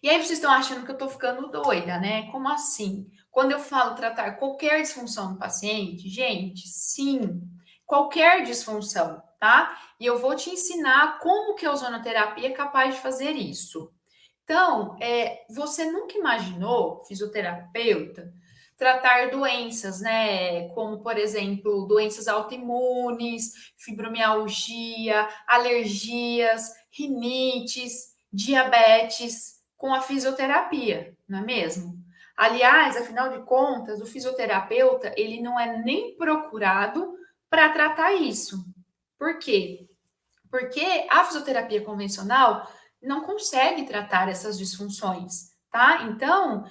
E aí vocês estão achando que eu estou ficando doida, né? Como assim? Quando eu falo tratar qualquer disfunção no paciente, gente, sim, qualquer disfunção, tá? E eu vou te ensinar como que a ozonoterapia é capaz de fazer isso. Então, você nunca imaginou, fisioterapeuta, tratar doenças, né? Como, por exemplo, doenças autoimunes, fibromialgia, alergias, rinites, diabetes, com a fisioterapia, não é mesmo? Aliás, afinal de contas, o fisioterapeuta, ele não é nem procurado para tratar isso. Por quê? Porque a fisioterapia convencional não consegue tratar essas disfunções, tá? Então,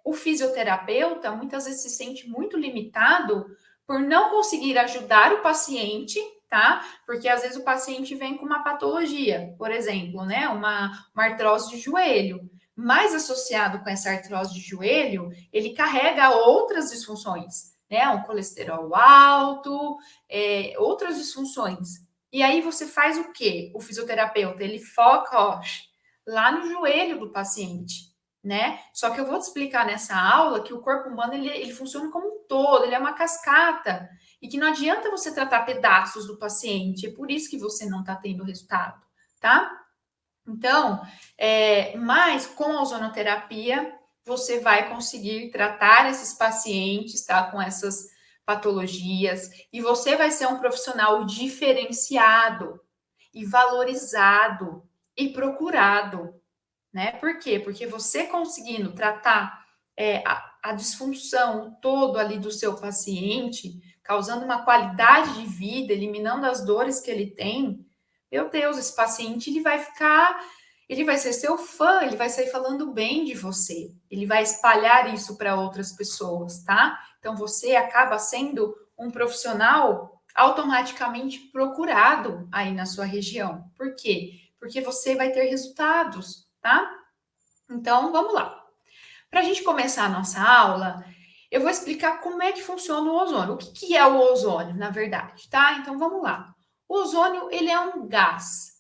o fisioterapeuta muitas vezes se sente muito limitado por não conseguir ajudar o paciente, tá? Porque às vezes o paciente vem com uma patologia, por exemplo, né? Uma artrose de joelho. Mais associado com essa artrose de joelho, ele carrega outras disfunções, né? Um colesterol alto, outras disfunções. E aí você faz o quê? O fisioterapeuta, ele foca, ó, lá no joelho do paciente, né? Só que eu vou te explicar nessa aula que o corpo humano, ele funciona como um todo, ele é uma cascata. E que não adianta você tratar pedaços do paciente, é por isso que você não está tendo resultado, tá? Então, mas com a ozonoterapia, você vai conseguir tratar esses pacientes, tá? Com essas patologias, e você vai ser um profissional diferenciado e valorizado e procurado, né? Por quê? Porque você conseguindo tratar a disfunção todo ali do seu paciente, causando uma qualidade de vida, eliminando as dores que ele tem, meu Deus, esse paciente ele vai ser seu fã, ele vai sair falando bem de você, ele vai espalhar isso para outras pessoas, tá? Então você acaba sendo um profissional automaticamente procurado aí na sua região. Por quê? Porque você vai ter resultados, tá? Então, vamos lá. Para a gente começar a nossa aula, eu vou explicar como é que funciona o ozônio. O que é o ozônio, na verdade, tá? Então, vamos lá. O ozônio, ele é um gás.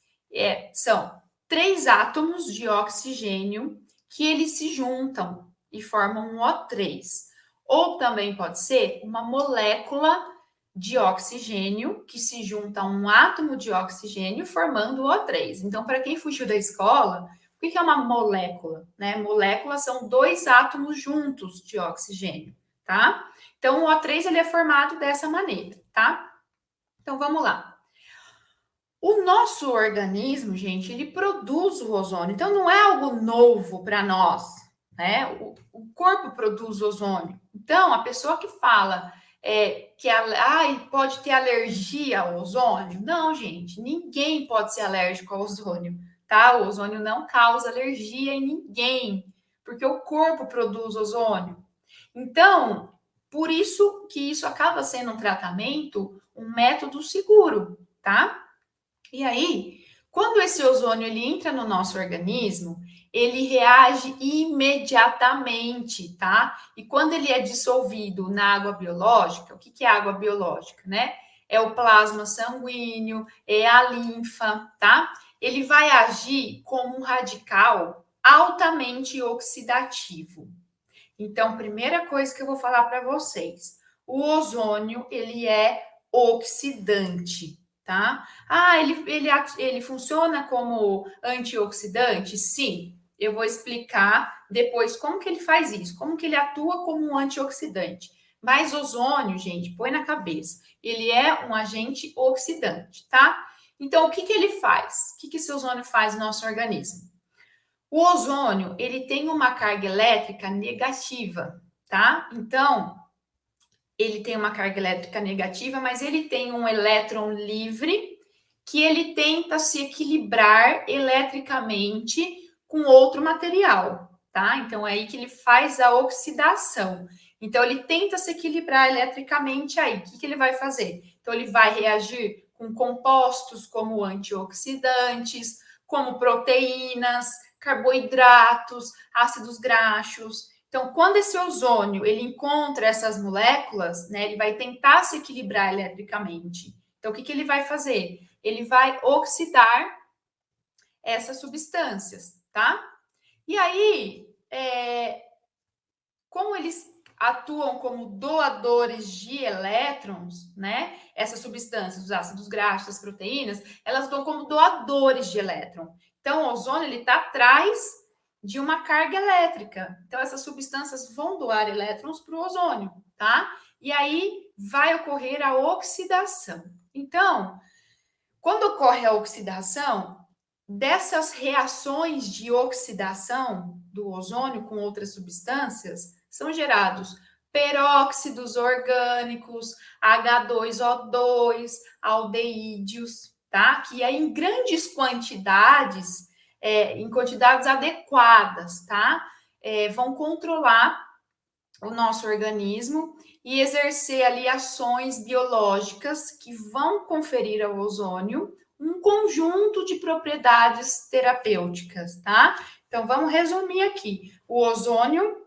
São 3 átomos de oxigênio que eles se juntam e formam um O3. Ou também pode ser uma molécula de oxigênio que se junta a um átomo de oxigênio formando o O3. Então, para quem fugiu da escola, o que é uma molécula? Né? Moléculas são 2 átomos juntos de oxigênio, tá? Então, o O3 ele é formado dessa maneira, tá? Então, vamos lá. O nosso organismo, gente, ele produz o ozônio. Então, não é algo novo para nós, né? O corpo produz ozônio. Então, a pessoa que fala que pode ter alergia ao ozônio, não, gente, ninguém pode ser alérgico ao ozônio, tá? O ozônio não causa alergia em ninguém, porque o corpo produz ozônio. Então, por isso que isso acaba sendo um tratamento, um método seguro, tá? E aí, quando esse ozônio ele entra no nosso organismo, ele reage imediatamente, tá? E quando ele é dissolvido na água biológica, o que é água biológica, né? É o plasma sanguíneo, é a linfa, tá? Ele vai agir como um radical altamente oxidativo. Então, primeira coisa que eu vou falar para vocês, o ozônio, ele é oxidante, tá? Ele funciona como antioxidante? Sim, eu vou explicar depois como que ele faz isso, como que ele atua como um antioxidante. Mas ozônio, gente, põe na cabeça, ele é um agente oxidante, tá? Então, o que que ele faz? O que que esse ozônio faz no nosso organismo? O ozônio, ele tem uma carga elétrica negativa, tá? Então, ele tem uma carga elétrica negativa, mas ele tem um elétron livre que ele tenta se equilibrar eletricamente com outro material, tá? Então, é aí que ele faz a oxidação. Então, ele tenta se equilibrar eletricamente aí. O que, que ele vai fazer? Então, ele vai reagir com compostos como antioxidantes, como proteínas, carboidratos, ácidos graxos. Então, quando esse ozônio ele encontra essas moléculas, né, ele vai tentar se equilibrar eletricamente. Então, o que, que ele vai fazer? Ele vai oxidar essas substâncias, tá? E aí, como eles atuam como doadores de elétrons, né? Essas substâncias, os ácidos graxos, as proteínas, elas atuam como doadores de elétron. Então, o ozônio ele está atrás de uma carga elétrica. Então, essas substâncias vão doar elétrons para o ozônio, tá? E aí vai ocorrer a oxidação. Então, quando ocorre a oxidação, dessas reações de oxidação do ozônio com outras substâncias, são gerados peróxidos orgânicos, H2O2, aldeídeos, tá? Que é em grandes quantidades, em quantidades adequadas, tá? Vão controlar o nosso organismo e exercer ali ações biológicas que vão conferir ao ozônio um conjunto de propriedades terapêuticas, tá? Então vamos resumir aqui. O ozônio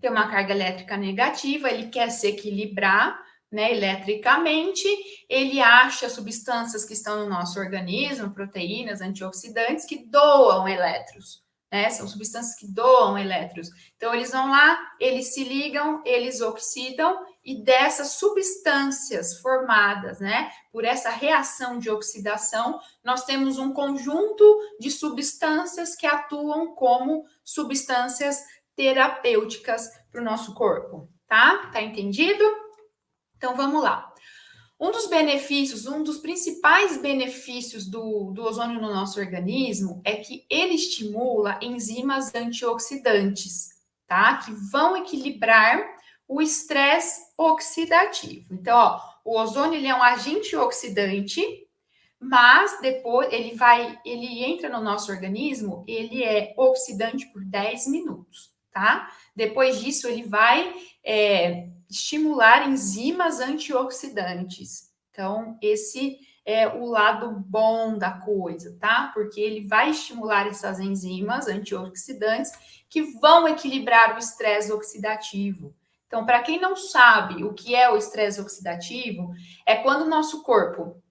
tem uma carga elétrica negativa, ele quer se equilibrar, né, eletricamente, ele acha substâncias que estão no nosso organismo, proteínas, antioxidantes, que doam elétrons, né? São substâncias que doam elétrons. Então, eles vão lá, eles se ligam, eles oxidam, e dessas substâncias formadas, né, por essa reação de oxidação, nós temos um conjunto de substâncias que atuam como substâncias terapêuticas para o nosso corpo, tá? Tá entendido? Então vamos lá. Um dos benefícios, um dos principais benefícios do ozônio no nosso organismo é que ele estimula enzimas antioxidantes, tá? Que vão equilibrar o estresse oxidativo. Então, ó, o ozônio ele é um agente oxidante, mas depois ele entra no nosso organismo, ele é oxidante por 10 minutos, tá? Depois disso, ele vai estimular enzimas antioxidantes. Então, esse é o lado bom da coisa, tá? Porque ele vai estimular essas enzimas antioxidantes que vão equilibrar o estresse oxidativo. Então, para quem não sabe o que é o estresse oxidativo, é quando o nosso corpo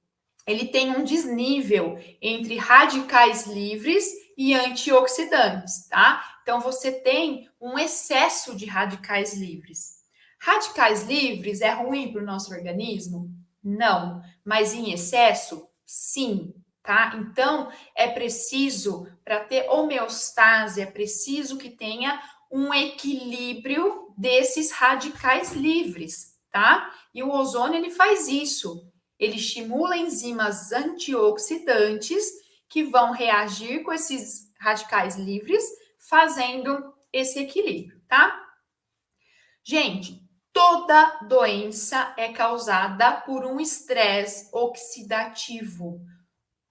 ele tem um desnível entre radicais livres e antioxidantes, tá? Então você tem um excesso de radicais livres. Radicais livres é ruim para o nosso organismo? Não, mas em excesso, sim, tá? Então é preciso, para ter homeostase, é preciso que tenha um equilíbrio desses radicais livres, tá? E o ozônio ele faz isso. Ele estimula enzimas antioxidantes que vão reagir com esses radicais livres, fazendo esse equilíbrio, tá? Gente, toda doença é causada por um estresse oxidativo.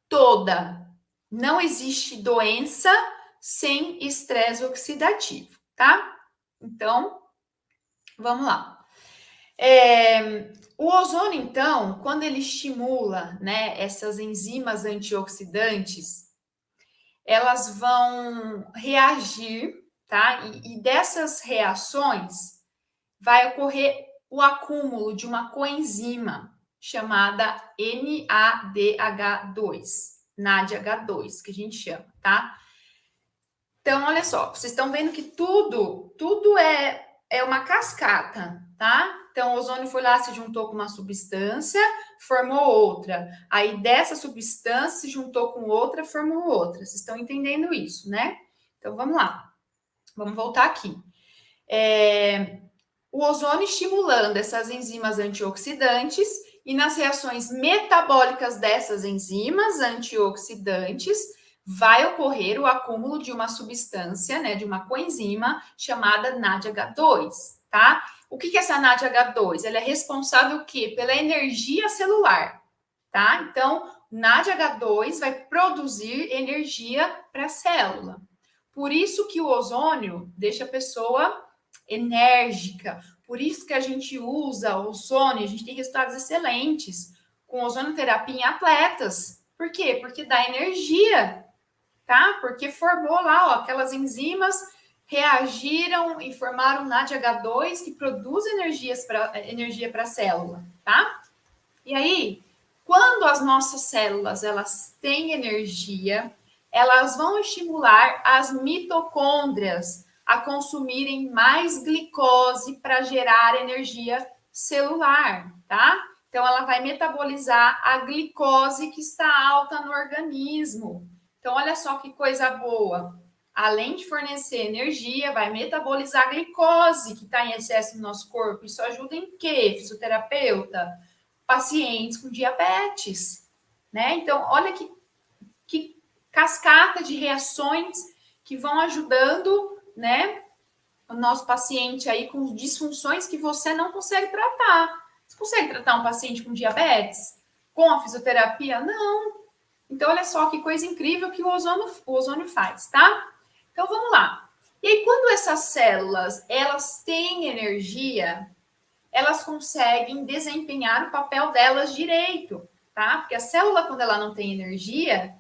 Toda. Não existe doença sem estresse oxidativo, tá? Então, vamos lá. O ozônio, então, quando ele estimula, né, essas enzimas antioxidantes, elas vão reagir, tá? E dessas reações vai ocorrer o acúmulo de uma coenzima chamada NADH2, que a gente chama, tá? Então, olha só, vocês estão vendo que tudo é uma cascata, tá? Então, o ozônio foi lá, se juntou com uma substância, formou outra. Aí, dessa substância, se juntou com outra, formou outra. Vocês estão entendendo isso, né? Então, vamos lá. Vamos voltar aqui. O ozônio estimulando essas enzimas antioxidantes e nas reações metabólicas dessas enzimas antioxidantes, vai ocorrer o acúmulo de uma substância, né, de uma coenzima chamada NADH2, tá? O que é essa NADH2? Ela é responsável o quê? Pela energia celular, tá? Então, NADH2 vai produzir energia para a célula. Por isso que o ozônio deixa a pessoa enérgica. Por isso que a gente usa ozônio, a gente tem resultados excelentes com ozonioterapia em atletas. Por quê? Porque dá energia, tá? Porque formou lá, ó, aquelas enzimas reagiram e formaram NADH2 que produz energia para a célula, tá? E aí, quando as nossas células elas têm energia, elas vão estimular as mitocôndrias a consumirem mais glicose para gerar energia celular, tá? Então, ela vai metabolizar a glicose que está alta no organismo. Então, olha só que coisa boa. Além de fornecer energia, vai metabolizar a glicose que está em excesso no nosso corpo. Isso ajuda em quê, fisioterapeuta? Pacientes com diabetes, né? Então, olha que cascata de reações que vão ajudando, né, o nosso paciente aí com disfunções que você não consegue tratar. Você consegue tratar um paciente com diabetes? Com a fisioterapia? Não. Então, olha só que coisa incrível que o ozônio faz, tá? Então, vamos lá. E aí, quando essas células, elas têm energia, elas conseguem desempenhar o papel delas direito, tá? Porque a célula, quando ela não tem energia,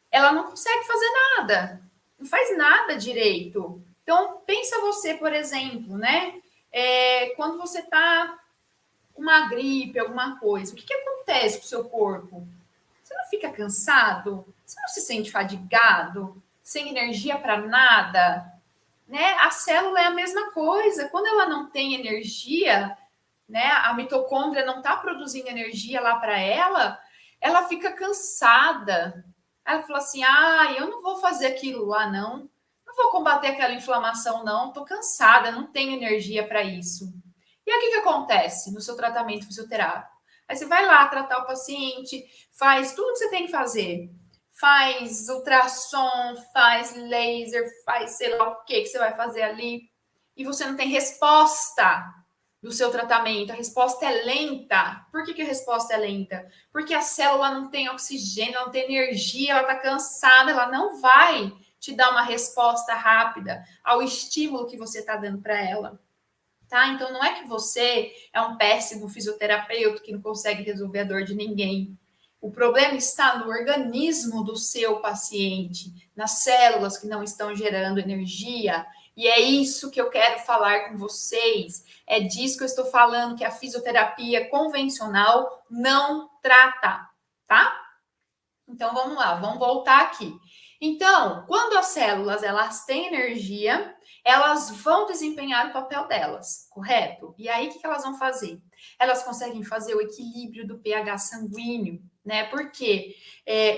ela não consegue fazer nada, não faz nada direito. Então, pensa você, por exemplo, né? Quando você está com uma gripe, alguma coisa, o que acontece com o seu corpo? Você não fica cansado? Você não se sente fadigado? Sem energia para nada? Né? A célula é a mesma coisa. Quando ela não tem energia, né? A mitocôndria não está produzindo energia lá para ela fica cansada. Ela fala assim: ah, eu não vou fazer aquilo lá, não. Não vou combater aquela inflamação, não. Estou cansada, não tenho energia para isso. E aí, o que acontece no seu tratamento fisioterápico? Aí você vai lá tratar o paciente, faz tudo que você tem que fazer. Faz ultrassom, faz laser, faz sei lá o que você vai fazer ali. E você não tem resposta do seu tratamento. A resposta é lenta. Por que a resposta é lenta? Porque a célula não tem oxigênio, não tem energia, ela está cansada, ela não vai te dar uma resposta rápida ao estímulo que você está dando para ela. Tá? Então, não é que você é um péssimo fisioterapeuta que não consegue resolver a dor de ninguém. O problema está no organismo do seu paciente, nas células que não estão gerando energia. E é isso que eu quero falar com vocês. É disso que eu estou falando, que a fisioterapia convencional não trata, tá? Então, vamos lá, vamos voltar aqui. Então, quando as células elas têm energia, elas vão desempenhar o papel delas, correto? E aí, o que elas vão fazer? Elas conseguem fazer o equilíbrio do pH sanguíneo, né? Porque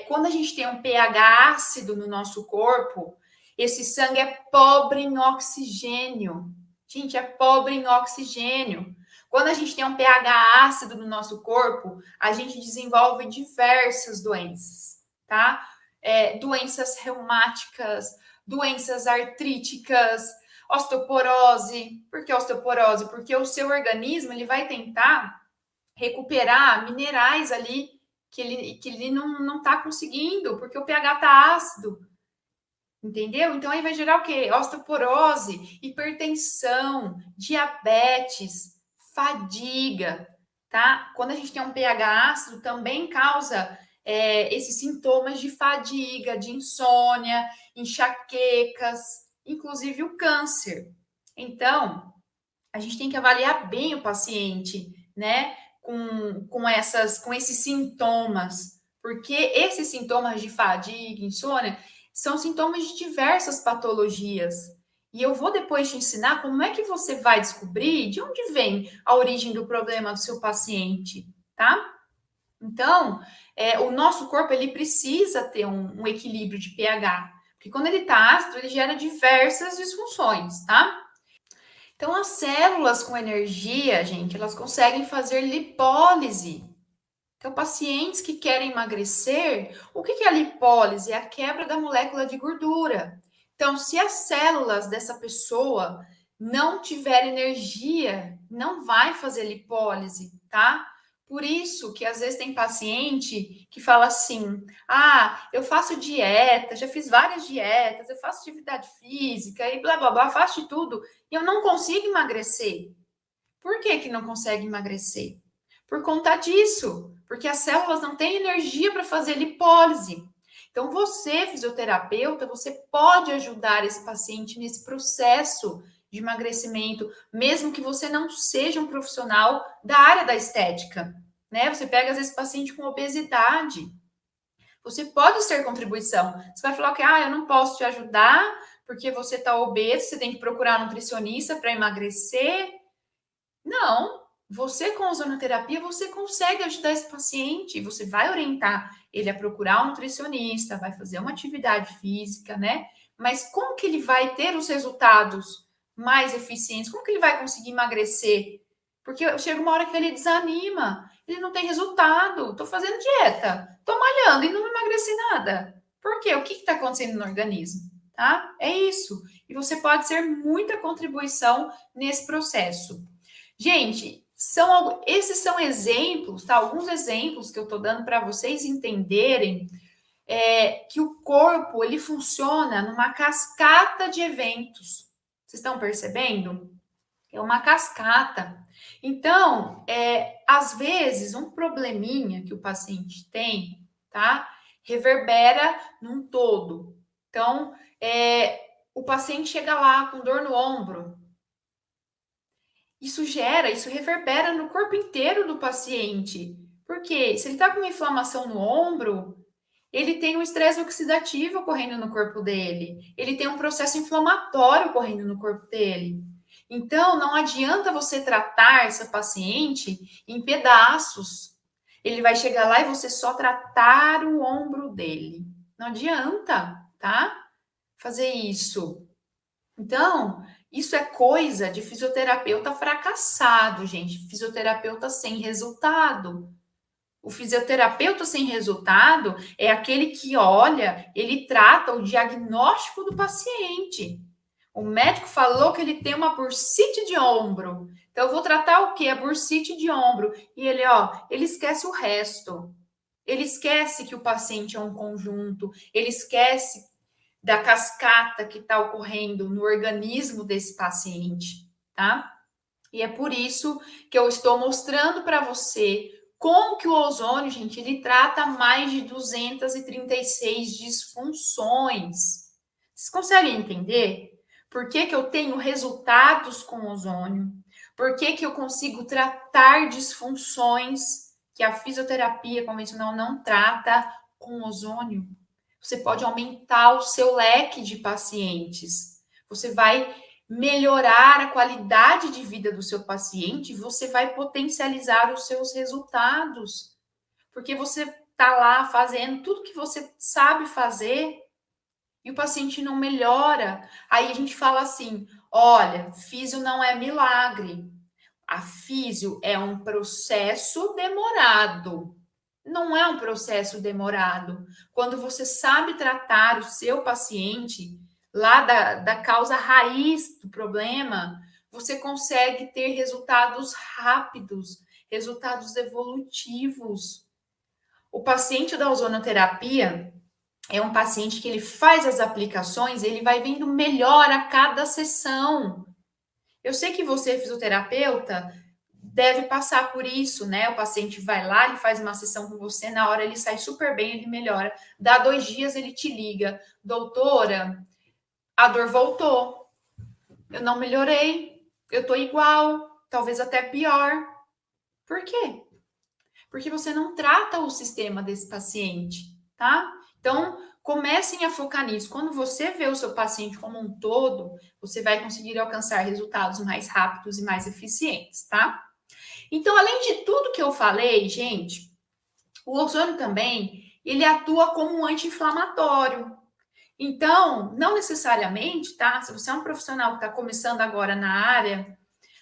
quando a gente tem um pH ácido no nosso corpo, esse sangue é pobre em oxigênio. Gente, é pobre em oxigênio. Quando a gente tem um pH ácido no nosso corpo, a gente desenvolve diversas doenças, tá? Doenças reumáticas, doenças artríticas, osteoporose. Por que osteoporose? Porque o seu organismo ele vai tentar recuperar minerais ali que ele não está conseguindo, porque o pH está ácido. Entendeu? Então aí vai gerar o quê? Osteoporose, hipertensão, diabetes, fadiga, tá? Quando a gente tem um pH ácido, também causa esses sintomas de fadiga, de insônia, enxaquecas, inclusive o câncer. Então, a gente tem que avaliar bem o paciente, né? Com esses sintomas, porque esses sintomas de fadiga, insônia, são sintomas de diversas patologias. E eu vou depois te ensinar como é que você vai descobrir de onde vem a origem do problema do seu paciente, tá? Então, o nosso corpo ele precisa ter um equilíbrio de pH, porque quando ele está ácido, ele gera diversas disfunções, tá? Então, as células com energia, gente, elas conseguem fazer lipólise. Então, pacientes que querem emagrecer, o que é a lipólise? É a quebra da molécula de gordura. Então, se as células dessa pessoa não tiver energia, não vai fazer lipólise, tá? Por isso que às vezes tem paciente que fala assim: ah, eu faço dieta, já fiz várias dietas, eu faço atividade física e blá blá blá, faço de tudo, e eu não consigo emagrecer. Por que que não consegue emagrecer? Por conta disso, porque as células não têm energia para fazer lipólise. Então, você, fisioterapeuta, você pode ajudar esse paciente nesse processo de emagrecimento, mesmo que você não seja um profissional da área da estética, né? Você pega, às vezes, paciente com obesidade. Você pode ser contribuição. Você vai falar que eu não posso te ajudar porque você está obeso, você tem que procurar um nutricionista para emagrecer. Não, você com a ozonoterapia, você consegue ajudar esse paciente, você vai orientar ele a procurar um nutricionista, vai fazer uma atividade física, né? Mas como que ele vai ter os resultados mais eficientes? Como que ele vai conseguir emagrecer? Porque chega uma hora que ele desanima, ele não tem resultado. Tô fazendo dieta, tô malhando e não emagreci nada. Por quê? O que está acontecendo no organismo? Tá? É isso. E você pode ser muita contribuição nesse processo. Gente, esses são exemplos, tá? Alguns exemplos que eu estou dando para vocês entenderem que o corpo ele funciona numa cascata de eventos. Vocês estão percebendo? É uma cascata. Então, às vezes, um probleminha que o paciente tem, tá? Reverbera num todo. Então, o paciente chega lá com dor no ombro. Isso reverbera no corpo inteiro do paciente. Porque se ele está com uma inflamação no ombro, ele tem um estresse oxidativo ocorrendo no corpo dele. Ele tem um processo inflamatório ocorrendo no corpo dele. Então, não adianta você tratar essa paciente em pedaços. Ele vai chegar lá e você só tratar o ombro dele. Não adianta, tá? Fazer isso. Então, isso é coisa de fisioterapeuta fracassado, gente. Fisioterapeuta sem resultado. O fisioterapeuta sem resultado é aquele que olha, ele trata o diagnóstico do paciente. O médico falou que ele tem uma bursite de ombro. Então, eu vou tratar o quê? A bursite de ombro. E ele esquece o resto. Ele esquece que o paciente é um conjunto. Ele esquece da cascata que está ocorrendo no organismo desse paciente, tá? E é por isso que eu estou mostrando para você como que o ozônio, gente, ele trata mais de 236 disfunções. Vocês conseguem entender? Por que que eu tenho resultados com ozônio? Por que que eu consigo tratar disfunções que a fisioterapia convencional não trata com ozônio? Você pode aumentar o seu leque de pacientes. Você vai melhorar a qualidade de vida do seu paciente, você vai potencializar os seus resultados. Porque você está lá fazendo tudo que você sabe fazer e o paciente não melhora. Aí a gente fala assim: olha, físio não é milagre. A físio é um processo demorado. Não é um processo demorado. Quando você sabe tratar o seu paciente, lá da causa raiz do problema, você consegue ter resultados rápidos, resultados evolutivos. O paciente da ozonoterapia é um paciente que ele faz as aplicações, ele vai vendo melhor a cada sessão. Eu sei que você, fisioterapeuta, deve passar por isso, né? O paciente vai lá, ele faz uma sessão com você, na hora ele sai super bem, ele melhora. Dá 2 dias, ele te liga: doutora, a dor voltou, eu não melhorei, eu tô igual, talvez até pior. Por quê? Porque você não trata o sistema desse paciente, tá? Então, comecem a focar nisso. Quando você vê o seu paciente como um todo, você vai conseguir alcançar resultados mais rápidos e mais eficientes, tá? Então, além de tudo que eu falei, gente, o ozônio também, ele atua como um anti-inflamatório. Então, não necessariamente, tá? Se você é um profissional que está começando agora na área,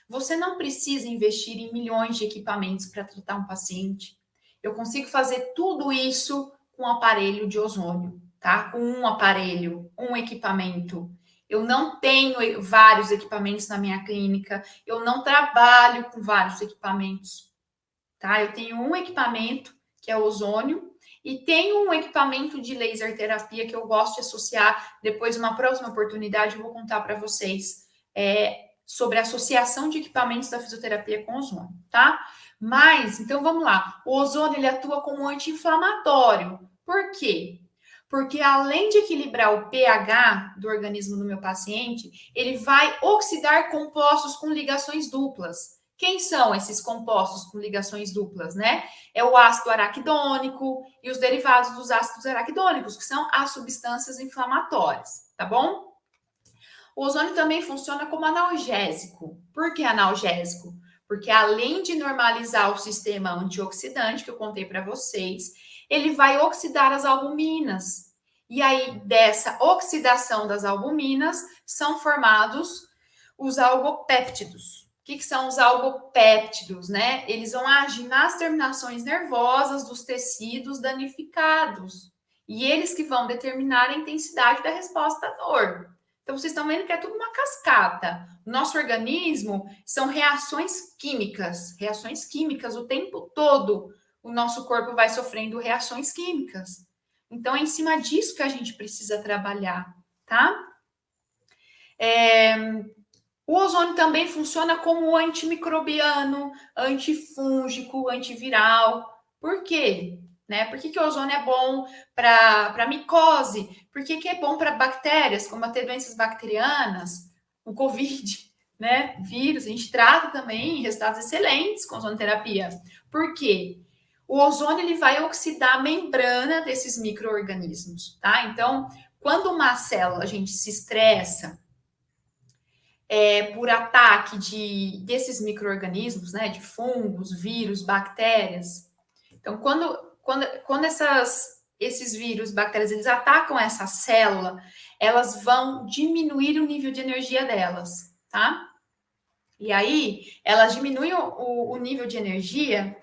você não precisa investir em milhões de equipamentos para tratar um paciente. Eu consigo fazer tudo isso com um aparelho de ozônio, tá? Com um aparelho, um equipamento. Eu não tenho vários equipamentos na minha clínica, eu não trabalho com vários equipamentos, tá? Eu tenho um equipamento, que é o ozônio, e tenho um equipamento de laser terapia que eu gosto de associar. Depois, numa próxima oportunidade, eu vou contar para vocês sobre a associação de equipamentos da fisioterapia com ozônio, tá? Mas, então vamos lá. O ozônio, ele atua como anti-inflamatório. Por quê? Porque além de equilibrar o pH do organismo do meu paciente, ele vai oxidar compostos com ligações duplas, Quem são esses compostos com ligações duplas, né? É o ácido araquidônico e os derivados dos ácidos araquidônicos, que são as substâncias inflamatórias, tá bom? O ozônio também funciona como analgésico. Por que analgésico? Porque além de normalizar o sistema antioxidante que eu contei para vocês, ele vai oxidar as albuminas. E aí, dessa oxidação das albuminas, são formados os algopéptidos. O que são os algopéptidos, né? Eles vão agir nas terminações nervosas dos tecidos danificados. E eles que vão determinar a intensidade da resposta à dor. Então, vocês estão vendo que é tudo uma cascata. O nosso organismo são reações químicas o tempo todo. O nosso corpo vai sofrendo reações químicas. Então, é em cima disso que a gente precisa trabalhar, tá? O ozônio também funciona como antimicrobiano, antifúngico, antiviral. Por quê? Né? Por que o ozônio é bom para micose? Por que é bom para bactérias, combater doenças bacterianas, o Covid, né? Vírus, a gente trata também resultados excelentes com ozonoterapia. Por quê? O ozônio ele vai oxidar a membrana desses micro-organismos, tá? Então, quando uma célula a gente se estressa por ataque desses micro-organismos, né? De fungos, vírus, bactérias. Então, quando esses vírus, bactérias, eles atacam essa célula, elas vão diminuir o nível de energia delas, tá? E aí, elas diminuem o nível de energia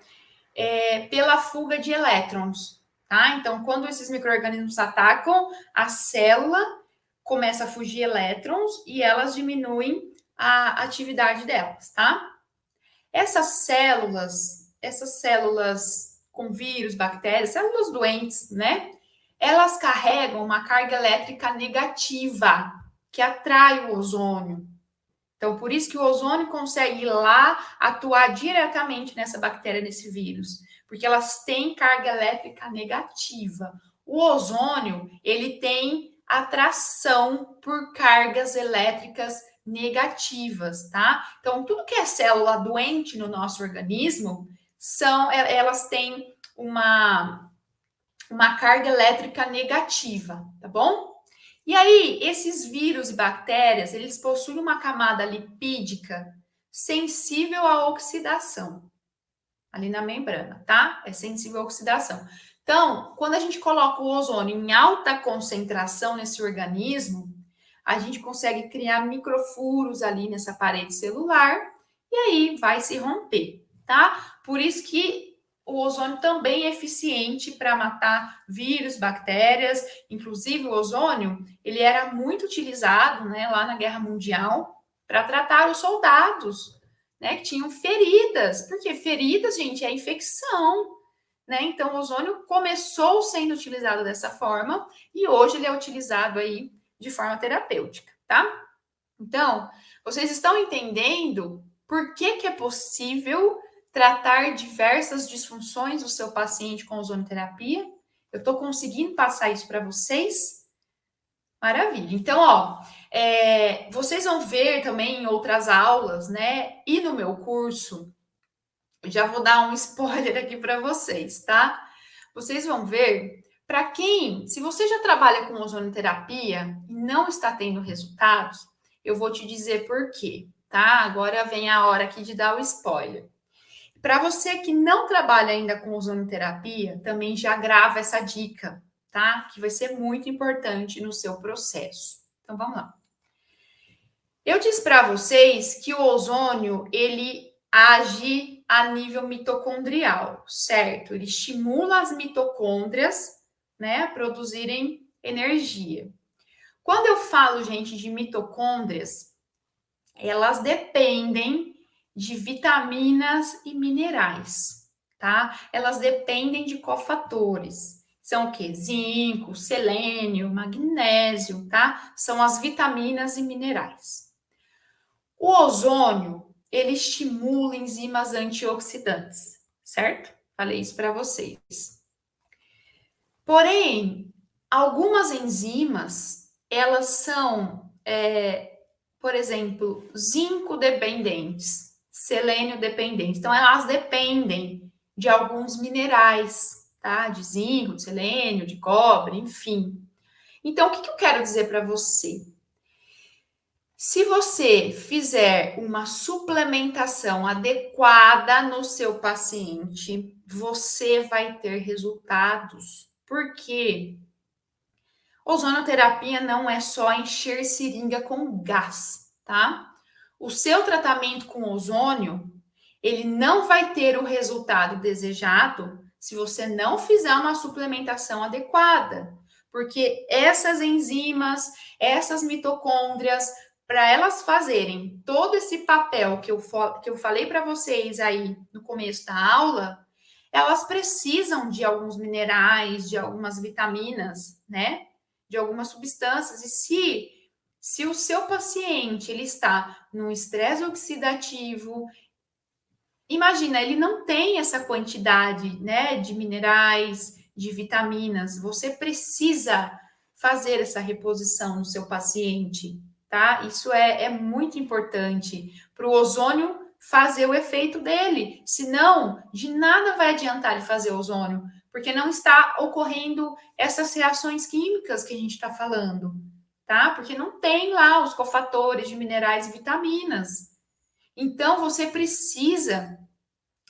pela fuga de elétrons, tá? Então, quando esses micro-organismos atacam, a célula começa a fugir elétrons e elas diminuem a atividade delas, tá? Essas células com vírus, bactérias, células doentes, né? Elas carregam uma carga elétrica negativa que atrai o ozônio. Então, por isso que o ozônio consegue ir lá atuar diretamente nessa bactéria, nesse vírus, porque elas têm carga elétrica negativa. O ozônio, ele tem atração por cargas elétricas negativas, tá? Então, tudo que é célula doente no nosso organismo, elas têm uma carga elétrica negativa, tá bom? E aí, esses vírus e bactérias, eles possuem uma camada lipídica sensível à oxidação, ali na membrana, tá? É sensível à oxidação. Então, quando a gente coloca o ozônio em alta concentração nesse organismo, a gente consegue criar microfuros ali nessa parede celular e aí vai se romper, tá? Por isso que o ozônio também é eficiente para matar vírus, bactérias, inclusive o ozônio, ele era muito utilizado, né, lá na Guerra Mundial para tratar os soldados, né, que tinham feridas, porque feridas, gente, é infecção, né? Então, o ozônio começou sendo utilizado dessa forma e hoje ele é utilizado aí de forma terapêutica, tá? Então, vocês estão entendendo por que é possível tratar diversas disfunções do seu paciente com ozonoterapia? Eu estou conseguindo passar isso para vocês? Maravilha. Então, ó, vocês vão ver também em outras aulas, né? E no meu curso, já vou dar um spoiler aqui para vocês, tá? Vocês vão ver, para quem, se você já trabalha com ozonoterapia e não está tendo resultados, eu vou te dizer por quê, tá? Agora vem a hora aqui de dar o spoiler. Para você que não trabalha ainda com ozonoterapia, também já grava essa dica, tá? Que vai ser muito importante no seu processo. Então vamos lá. Eu disse para vocês que o ozônio ele age a nível mitocondrial, certo? Ele estimula as mitocôndrias, né, a produzirem energia. Quando eu falo, gente, de mitocôndrias, elas dependem de vitaminas e minerais, tá? Elas dependem de cofatores. São o quê? Zinco, selênio, magnésio, tá? São as vitaminas e minerais. O ozônio, ele estimula enzimas antioxidantes, certo? Falei isso para vocês. Porém, algumas enzimas, elas são, por exemplo, zinco dependentes, selênio dependentes. Então, elas dependem de alguns minerais, tá? De zinco, de selênio, de cobre, enfim. Então, o que, que eu quero dizer para você? Se você fizer uma suplementação adequada no seu paciente, você vai ter resultados. Porque ozonoterapia não é só encher seringa com gás, tá? O seu tratamento com ozônio, ele não vai ter o resultado desejado se você não fizer uma suplementação adequada. Porque essas enzimas, essas mitocôndrias, para elas fazerem todo esse papel que eu falei para vocês aí no começo da aula, elas precisam de alguns minerais, de algumas vitaminas, né? De algumas substâncias. E se o seu paciente ele está num estresse oxidativo, imagina, ele não tem essa quantidade, né, de minerais, de vitaminas. Você precisa fazer essa reposição no seu paciente, tá? Isso é muito importante para o ozônio fazer o efeito dele. Senão, de nada vai adiantar ele fazer ozônio, porque não está ocorrendo essas reações químicas que a gente está falando, tá? Porque não tem lá os cofatores de minerais e vitaminas. Então, você precisa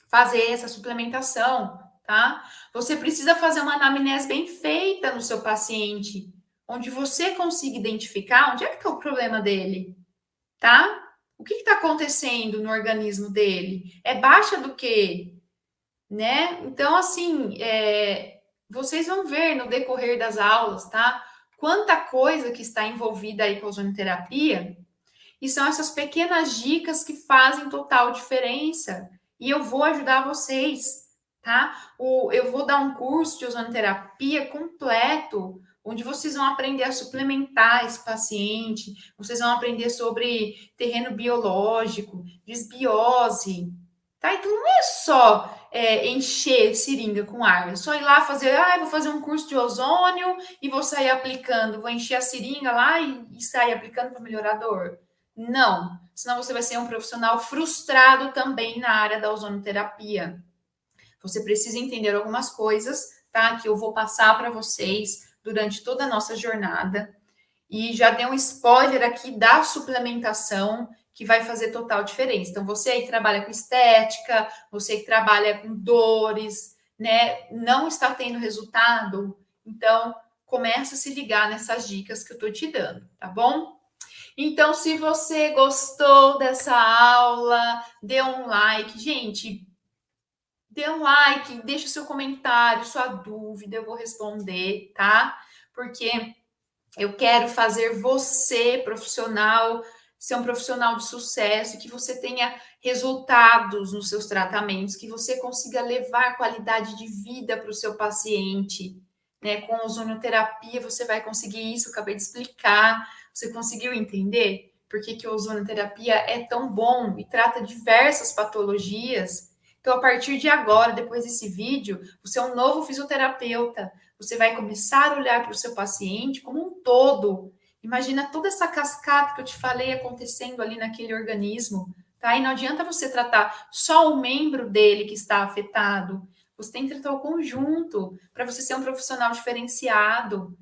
fazer essa suplementação, tá? Você precisa fazer uma anamnese bem feita no seu paciente, onde você consiga identificar onde é que está o problema dele, tá? O que está acontecendo no organismo dele? É baixa do quê? Né? Então, assim, vocês vão ver no decorrer das aulas, tá? Quanta coisa que está envolvida aí com a ozonoterapia, e são essas pequenas dicas que fazem total diferença. E eu vou ajudar vocês, tá? Eu vou dar um curso de ozonoterapia completo, onde vocês vão aprender a suplementar esse paciente, vocês vão aprender sobre terreno biológico, desbiose, tá? Então não é só encher seringa com ar, é só ir lá fazer, vou fazer um curso de ozônio e vou sair aplicando, vou encher a seringa lá e sair aplicando para melhorar a dor. Não, senão você vai ser um profissional frustrado também na área da ozonoterapia. Você precisa entender algumas coisas, tá? Que eu vou passar para vocês durante toda a nossa jornada. E já dei um spoiler aqui da suplementação, que vai fazer total diferença. Então, você aí que trabalha com estética, você que trabalha com dores, né? Não está tendo resultado, então começa a se ligar nessas dicas que eu tô te dando, tá bom? Então, se você gostou dessa aula, dê um like. Gente, dê um like, deixe seu comentário, sua dúvida, eu vou responder, tá? Porque eu quero fazer você, profissional, ser um profissional de sucesso, que você tenha resultados nos seus tratamentos, que você consiga levar qualidade de vida para o seu paciente. Né? Com ozonoterapia, você vai conseguir isso, eu acabei de explicar. Você conseguiu entender por que a ozonoterapia é tão bom e trata diversas patologias? Então, a partir de agora, depois desse vídeo, você é um novo fisioterapeuta. Você vai começar a olhar para o seu paciente como um todo. Imagina toda essa cascata que eu te falei acontecendo ali naquele organismo, tá? E não adianta você tratar só o membro dele que está afetado. Você tem que tratar o conjunto para você ser um profissional diferenciado,